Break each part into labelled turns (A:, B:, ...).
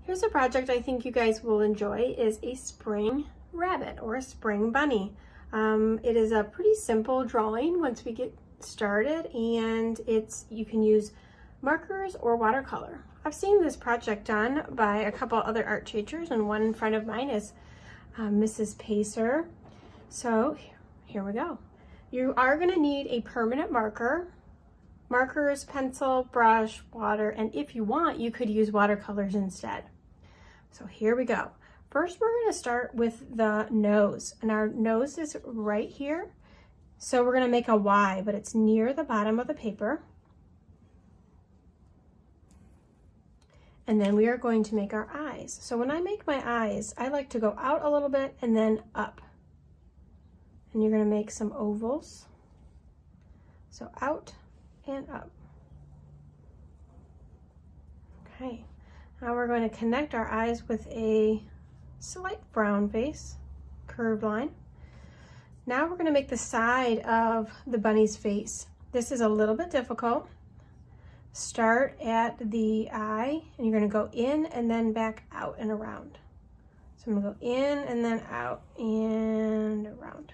A: Here's a project I think you guys will enjoy is a spring rabbit or a spring bunny. It is a pretty simple drawing once we get started, and you can use markers or watercolor. I've seen this project done by a couple other art teachers, and one friend of mine is Mrs. Pacer. So here we go. You are going to need a permanent marker, markers, pencil, brush, water, and if you want, you could use watercolors instead. So here we go. First, we're going to start with the nose, and our nose is right here. So we're going to make a Y, but it's near the bottom of the paper. And then we are going to make our eyes. So when I make my eyes, I like to go out a little bit and then up. And you're going to make some ovals. So out and up. Okay. Now we're going to connect our eyes with a slight frown face, curved line. Now we're going to make the side of the bunny's face. This is a little bit difficult. Start at the eye, and you're going to go in and then back out and around. So I'm going to go in and then out and around.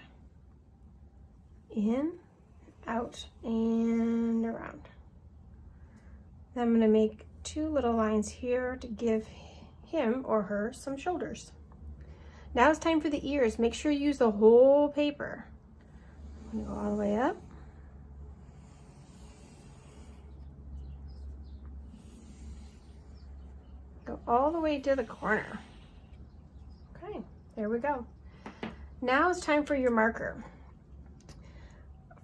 A: In, out, and around. Then I'm going to make two little lines here to give him or her some shoulders. Now it's time for the ears. Make sure you use the whole paper. I'm going to go all the way up. Go all the way to the corner. Okay, there we go. Now it's time for your marker.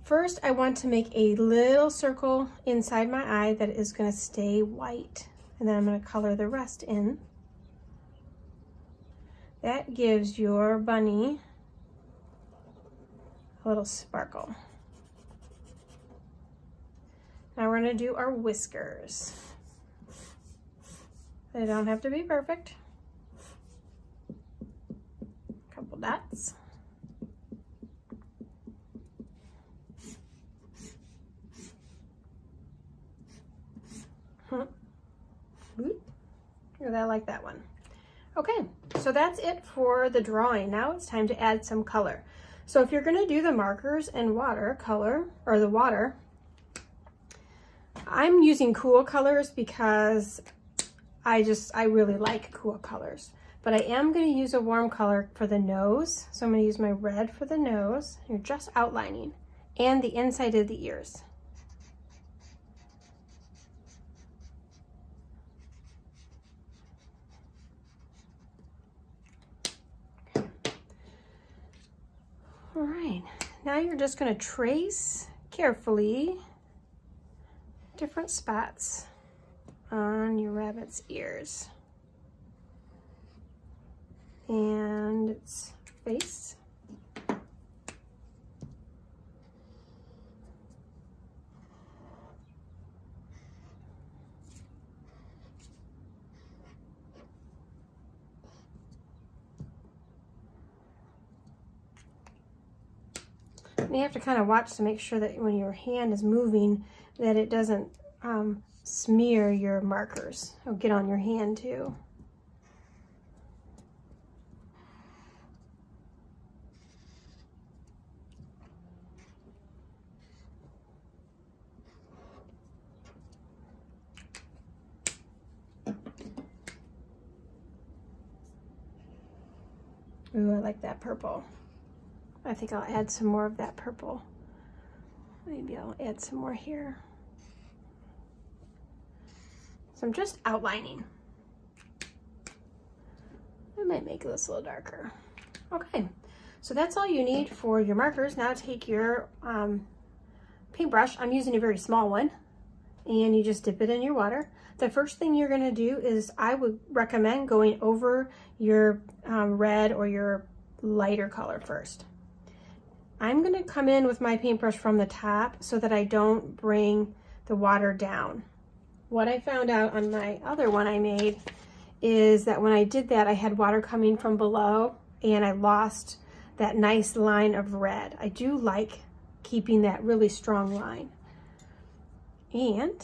A: First, I want to make a little circle inside my eye that is going to stay white. And then I'm going to color the rest in. That gives your bunny a little sparkle. Now we're going to do our whiskers. They don't have to be perfect. A couple dots. I like that one. Okay, so that's it for the drawing. Now it's time to add some color. So if you're going to do the markers and watercolor, or the water, I'm using cool colors because I really like cool colors. But I am going to use a warm color for the nose. So I'm going to use my red for the nose. You're just outlining. And the inside of the ears. All right, now you're just going to trace carefully different spots on your rabbit's ears and its face. And you have to kind of watch to make sure that when your hand is moving that it doesn't smear your markers. It'll get on your hand too. Ooh, I like that purple. I think I'll add some more of that purple. Maybe I'll add some more here. So I'm just outlining. I might make this a little darker. Okay, so that's all you need for your markers. Now take your paintbrush. I'm using a very small one, and you just dip it in your water. The first thing you're going to do is I would recommend going over your red or your lighter color first. I'm going to come in with my paintbrush from the top so that I don't bring the water down. What I found out on my other one I made is that when I did that, I had water coming from below and I lost that nice line of red. I do like keeping that really strong line. And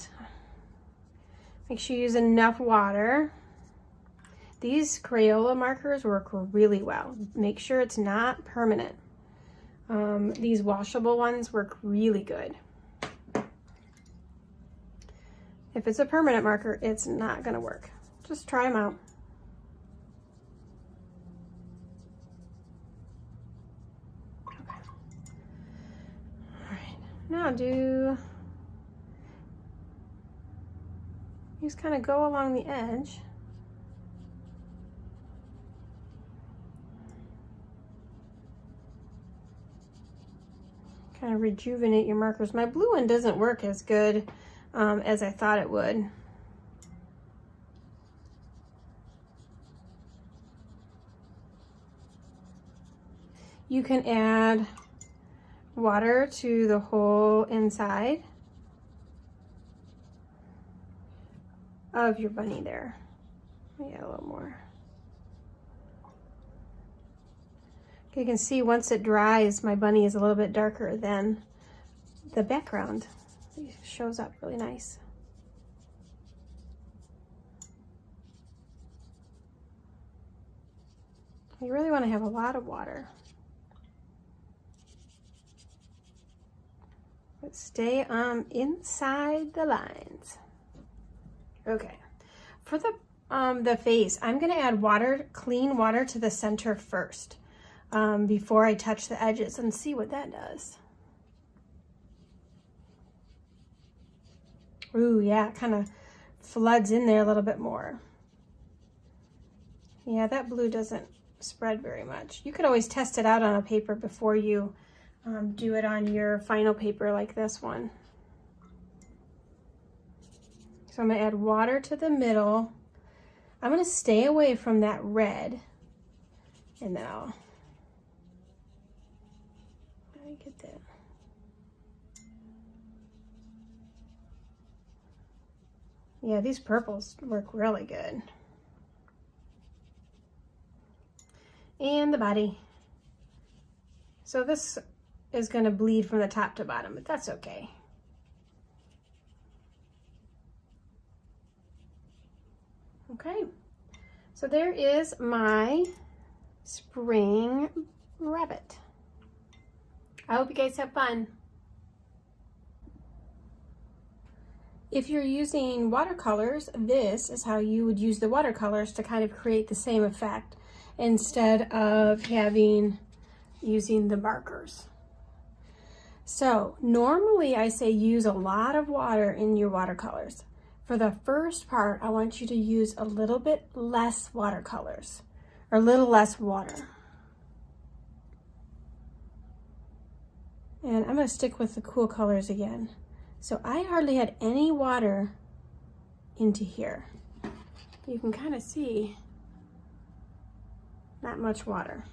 A: make sure you use enough water. These Crayola markers work really well. Make sure it's not permanent. These washable ones work really good. If it's a permanent marker, it's not gonna work. Just try them out. Okay. All right, now just kind of go along the edge. Kind of rejuvenate your markers. My blue one doesn't work as good as I thought it would. You can add water to the whole inside of your bunny there. Let me add a little more. You can see once it dries, my bunny is a little bit darker than the background. It shows up really nice. You really want to have a lot of water. But stay inside the lines. Okay, for the face, I'm going to add water, clean water to the center first. Before I touch the edges and see what that does. Ooh, yeah, it kind of floods in there a little bit more. Yeah, that blue doesn't spread very much. You could always test it out on a paper before you do it on your final paper like this one. So I'm going to add water to the middle. I'm going to stay away from that red, and then I'll get that. Yeah, these purples work really good. And the body. So this is going to bleed from the top to bottom, but that's okay. Okay, so there is my spring rabbit. I hope you guys have fun. If you're using watercolors, this is how you would use the watercolors to kind of create the same effect instead of using the markers. So normally I say use a lot of water in your watercolors. For the first part, I want you to use a little bit less watercolors, or a little less water. And I'm going to stick with the cool colors again. So I hardly had any water into here. You can kind of see not much water.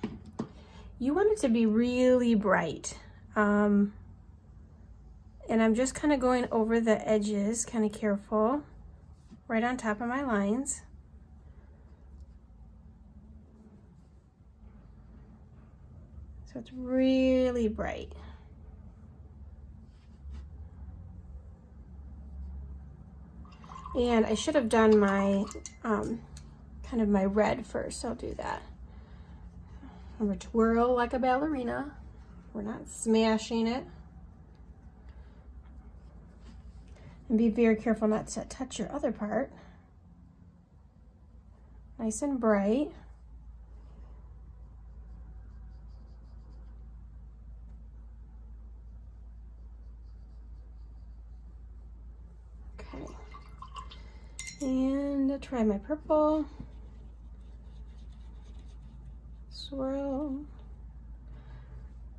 A: You want it to be really bright. And I'm just kind of going over the edges, kind of careful, right on top of my lines. So it's really bright. And I should have done my, kind of my red first, so I'll do that. Remember, twirl like a ballerina. We're not smashing it. And be very careful not to touch your other part. Nice and bright. Okay. And I'll try my purple. Swirl.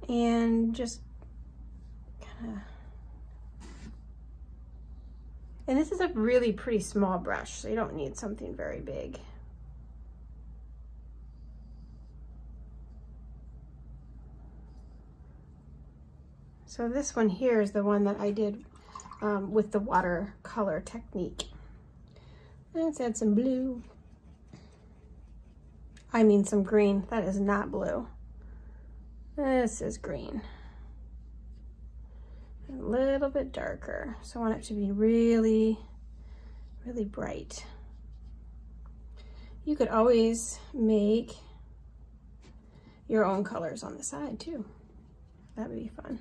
A: And just kind of. And this is a really pretty small brush, so you don't need something very big. So this one here is the one that I did with the watercolor technique. Let's add some blue. I mean some green. That is not blue. This is green. A little bit darker, so I want it to be really, really bright. You could always make your own colors on the side too. That would be fun.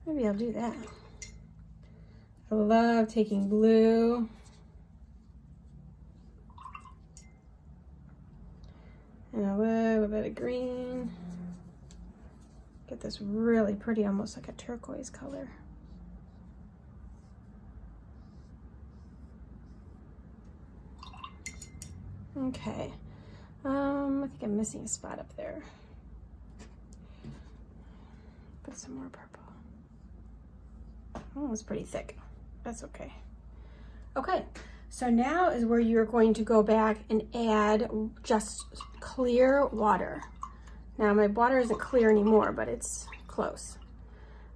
A: Maybe I'll do that. I love taking blue and a little bit of green. Get this really pretty, almost like a turquoise color. Okay, I think I'm missing a spot up there. Put some more purple. Oh, it's pretty thick. That's okay. Okay, so now is where you're going to go back and add just clear water. Now my water isn't clear anymore, but it's close.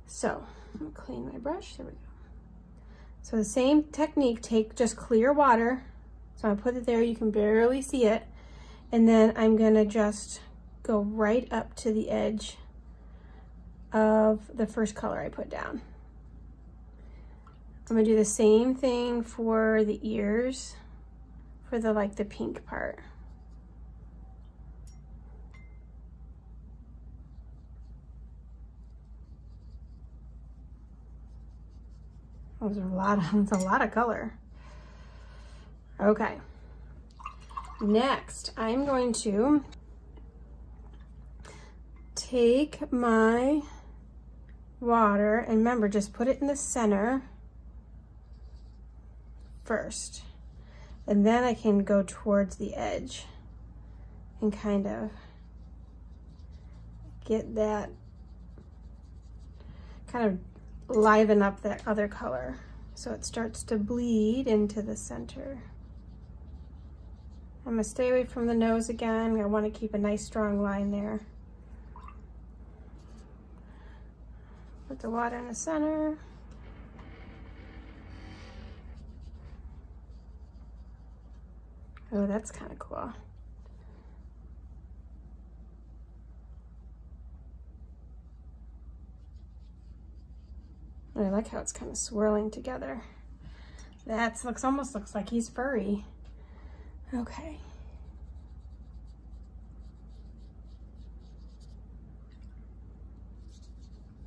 A: So I'm gonna clean my brush. There we go. So the same technique, take just clear water. So I'm gonna put it there, you can barely see it. And then I'm gonna just go right up to the edge of the first color I put down. I'm gonna do the same thing for the ears, for the pink part. Those are that's a lot of color. Okay. Next, I'm going to take my water, and remember, just put it in the center first. And then I can go towards the edge and kind of get that, kind of liven up that other color so it starts to bleed into the center. I'm gonna stay away from the nose again. I want to keep a nice strong line there. Put the water in the center. Oh, that's kind of cool. I like how it's kind of swirling together. That almost looks like he's furry. Okay.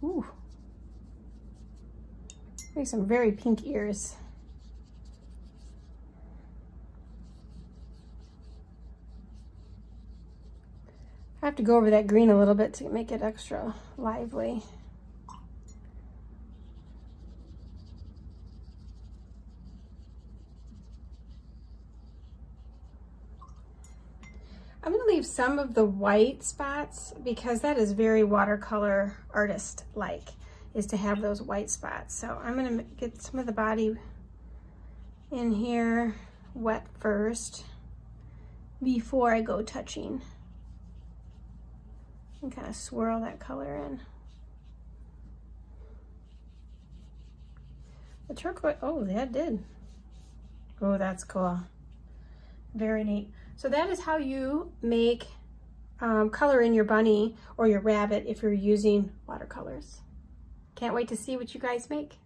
A: Ooh. Make some very pink ears. I have to go over that green a little bit to make it extra lively. I'm going to leave some of the white spots because that is very watercolor artist-like, is to have those white spots. So I'm going to get some of the body in here wet first before I go touching. And kind of swirl that color in. The turquoise, oh, that did. Oh, that's cool. Very neat. So that is how you make color in your bunny or your rabbit if you're using watercolors. Can't wait to see what you guys make.